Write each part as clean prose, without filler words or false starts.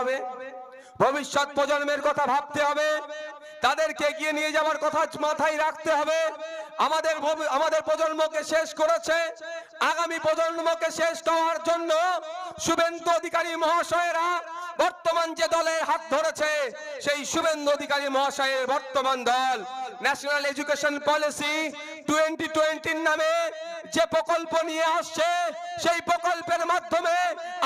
হবে, ভবিষ্যৎ প্রজন্মের কথা ভাবতে হবে, তাদেরকে এগিয়ে নিয়ে যাওয়ার কথা মাথায় রাখতে হবে। আমাদের প্রজন্মকে শেষ করেছে, আগামী প্রজন্মকে শেষ করার জন্য শুভেন্দু অধিকারী মহাশয়েরা বর্তমান যে দলে হাত ধরেছে, সেই শুভেন্দু অধিকারী মহাশয়ের বর্তমান দল ন্যাশনাল এডুকেশন পলিসি 2020 নামে যে প্রকল্প নিয়ে আসছে, সেই প্রকল্পের মাধ্যমে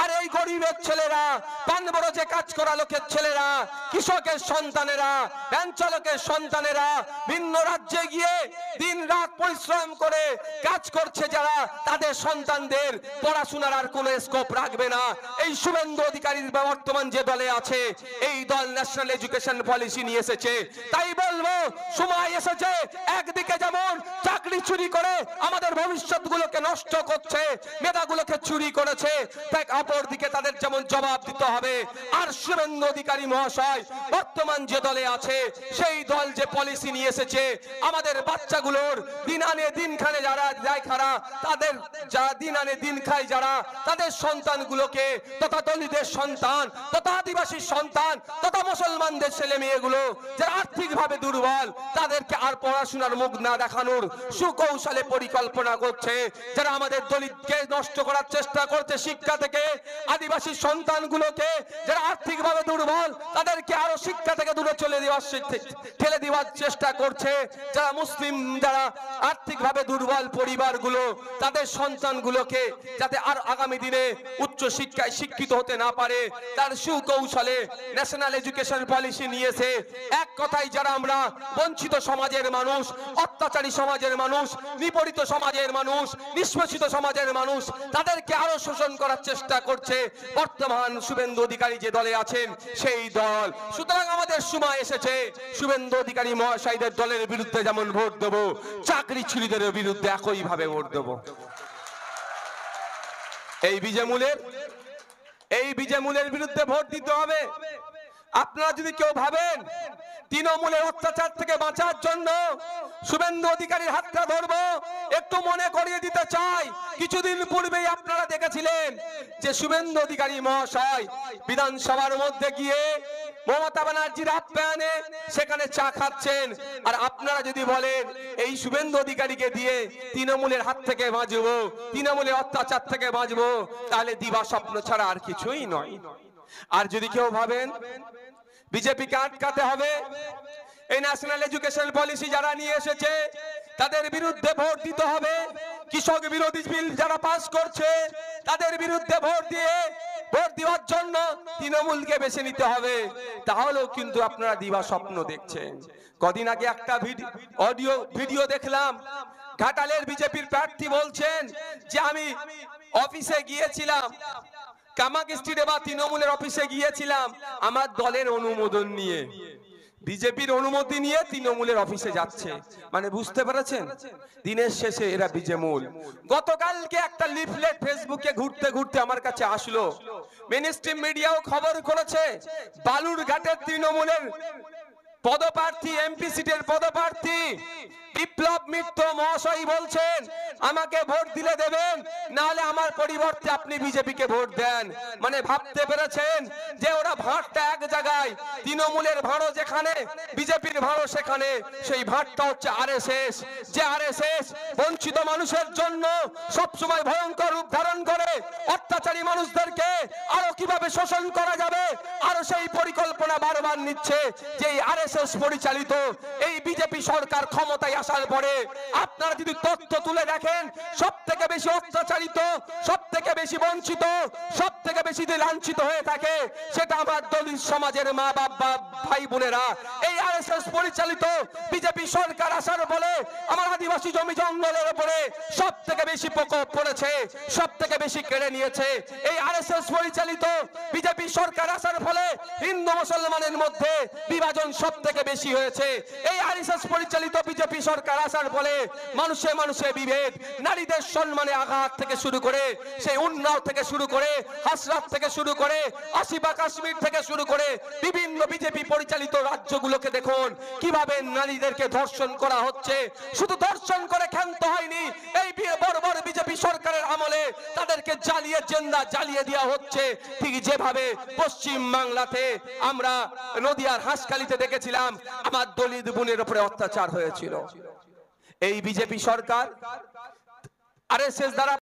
আর এই গরিবের ছেলেরা, পান বড় যে কাজ করা লোকের ছেলেরা, কৃষকের সন্তানেরা, ভ্যান চালকের সন্তানেরা ভিন্ন রাজ্যে গিয়ে দিন রাত পরিশ্রম করে কাজ করছে যারা, তাদের সন্তানদের পড়াশোনার আর কোনো স্কোপ রাখবে না। এই শুভেন্দু অধিকারীর বর্তমান যে দলে আছে, এই দল ন্যাশনাল এডুকেশন পলিসি নিয়ে এসেছে। তাই বলবো, সময় এসেছে, একদিকে যেমন চাকরি চুরি করে আমাদের ভবিষ্যৎগুলোকে নষ্ট করছে, মেধাগুলোকে চুরি করেছে, তাই অপর দিকে তাদের যেমন জবাব দিতে হবে। আর শুভেন্দু অধিকারী মহাশয় বর্তমান যে দলে আছে, সেই দল যে পলিসি নিয়ে এসেছে, আমাদের বাচ্চাগুলোর দিন আনে দিন খানে যারা যায় খারা, তাদের যারা দিন আনে দিন খায় যারা, তাদের সন্তানগুলোকে, তথা দলিতের সন্তান, তথা আদিবাসী সন্তান, তথা মুসলমানদের ছেলে মেয়েগুলো যারা আর্থিকভাবে দুর্বল, তাদেরকে আর পড়াশোনার মুখ না দেখানোর সুকৌশলে পরিকল্পনা করছে। যারা আমাদের দলিতকে নষ্ট করার চেষ্টা করছে শিক্ষা থেকে, আদিবাসী সন্তানগুলোকে যারা আর্থিকভাবে দুর্বল, তাদেরকে আরো শিক্ষা থেকে দূরে ঠেলে দেওয়ার চেষ্টা করছে। যারা মুসলিম, যারা আর্থিকভাবে দুর্বল পরিবারগুলো, তাদের সন্তানগুলোকে যাতে আর আগামী দিনে উচ্চ শিক্ষায় শিক্ষিত হতে না পারে, তার সুকৌশলে ন্যাশনাল এডুকেশন পলিসি নিয়েছে। এক কথায় যারা আমরা বঞ্চিত সমাজের মানুষ, অত্যাচারী সমাজের মানুষ, নিপীড়িত সমাজের মানুষ, নিষ্পেষিত সমাজের মানুষ, তাদেরকে আরো শোষণ করার চেষ্টা করছে বর্তমান শুভেন্দু অধিকারী যে দলে আছেন, সেই দল। সুতরাং আমাদের সময় এসেছে শুভেন্দু অধিকারী মহাশয়দের দলের বিরুদ্ধে যেমন ভোট দেবো, চাকরি চুরিদের বিরুদ্ধে একইভাবে ভোট দেবো। এই বিজেমূলের বিরুদ্ধে ভোট দিতে হবে। আপনারা যদি কেউ ভাবেন তৃণমূলের অত্যাচার থেকে বাঁচার জন্য শুভেন্দু অধিকারীর হাতটা ধরবো, একটু মনে করিয়ে দিতে চাই, কিছুদিন পূর্বেই আপনারা দেখেছিলেন যে শুভেন্দু অধিকারী মহাশয় বিধানসভার মধ্যে গিয়ে মমতা ব্যানার্জির আপ্যায়নে সেখানে চা খাচ্ছেন। আর আপনারা যদি বলেন এই শুভেন্দু অধিকারীকে দিয়ে তৃণমূলের হাত থেকে বাঁচবো, তৃণমূলের অত্যাচার থেকে বাঁচবো, তাহলে দিবা স্বপ্ন ছাড়া আর কিছুই নয়। আর যদি কেউ ভাবেন বিজেপিকে আটকাতে হবে, এই ন্যাশনাল এডুকেশন পলিসি যারা নিয়ে এসেছে তাদের বিরুদ্ধে ভোট দিতে হবে, কৃষক বিরোধী বিল যারা পাস করছে তাদের বিরুদ্ধে ভোট দেওয়ার জন্য তৃণমূলকে বেছে নিতে হবে, তাহলেও কিন্তু আপনারা দিবা স্বপ্ন দেখছেন। কদিন আগে একটা ভিডিও দেখলাম, ঘাটালের বিজেপির প্রার্থী বলছেন যে আমি অফিসে গিয়েছিলাম, কামাক স্ট্রিটে বা তৃণমূলের অফিসে গিয়েছিলাম আমার দলের অনুমোদন নিয়ে, বিজেপির অনুমতি নিয়ে তৃণমূলের অফিসে যাচ্ছে। মানে বুঝতে পেরেছেন, দিনের শেষে এরা বিজেমূল। গতকালকে একটা লিফলেট ফেসবুকে ঘুরতে ঘুরতে আমার কাছে আসলো, মেইনস্ট্রিম মিডিয়াও খবর করেছে, বালুরঘাটের তৃণমূলের পদপ্রার্থী, এমপি সিটের পদপ্রার্থী বিপ্লব মিত্র মহাশয় বলছেন আমাকে ভোট দিলে দেবেন, নাহলে আমার পরিবর্তে আপনি বিজেপিকে ভোট দেন। মানে ভাবতে পেরেছেন যে ওরা ভাঁড়টা এক জায়গায়, তৃণমূলের ভাঁড়ও যেখানে, বিজেপির ভাঁড়ও সেখানে। সেই ভাঁড়টা হচ্ছে আরএসএস, যে আরএসএস বঞ্চিত মানুষের জন্য সবসময় ভয়ঙ্কর রূপ ধারণ করে অত্যাচারী মানুষদেরকে আরো কিভাবে শোষণ করা যাবে, আরো সেই পরিকল্পনা বারবার নিচ্ছে। যে আরএসএস পরিচালিত এই বিজেপি সরকার ক্ষমতায় আসার পরে আপনারা যদি তথ্য তুলে দেখেন, সব থেকে বেশি অত্যাচারিত, সব থেকে বেশি বঞ্চিত, সব থেকে বেশি লাঞ্ছিত হয়ে থাকে সেটা আমার দলিত সমাজের মা বাবা ভাই বোনেরা। এই আরএসএস পরিচালিত বিজেপি সরকার আসার ফলে আমার আদিবাসী জমি জঙ্গলের উপরে সব থেকে বেশি প্রকোপ পড়েছে, সব থেকে বেশি কেড়ে নিয়েছে। এই আরএসএস পরিচালিত বিজেপি সরকার আসার ফলে হিন্দু মুসলমানের মধ্যে বিভাজন সব থেকে বেশি হয়েছে। এই আরএসএস পরিচালিত বিজেপি সরকার আসার ফলে মানুষে মানুষে বিভেদ, নারীদের সম্মানে আঘাত থেকে শুরু করে, সেই উন্নাও থেকে শুরু করে, হাসরাত থেকে শুরু করে, আসিবা কাশ্মীর থেকে শুরু করে বিভিন্ন বিজেপি পরিচালিত রাজ্যগুলোকে দেখুন কিভাবে নারীদেরকে ধর্ষণ করা হচ্ছে। শুধু ধর্ষণ করে ক্ষান্ত হয়নি, এই বর্বর বিজেপি সরকারের আমলে তাদেরকে জ্বালিয়ে দেওয়া হচ্ছে। ঠিক যেভাবে পশ্চিম বাংলা বাংলাতে আমরা নদিয়ার হাসখালিতে দেখেছিলাম আমার দলিত বোনের উপরে অত্যাচার হয়েছিল। এই বিজেপি সরকার আরএসএস দ্বারা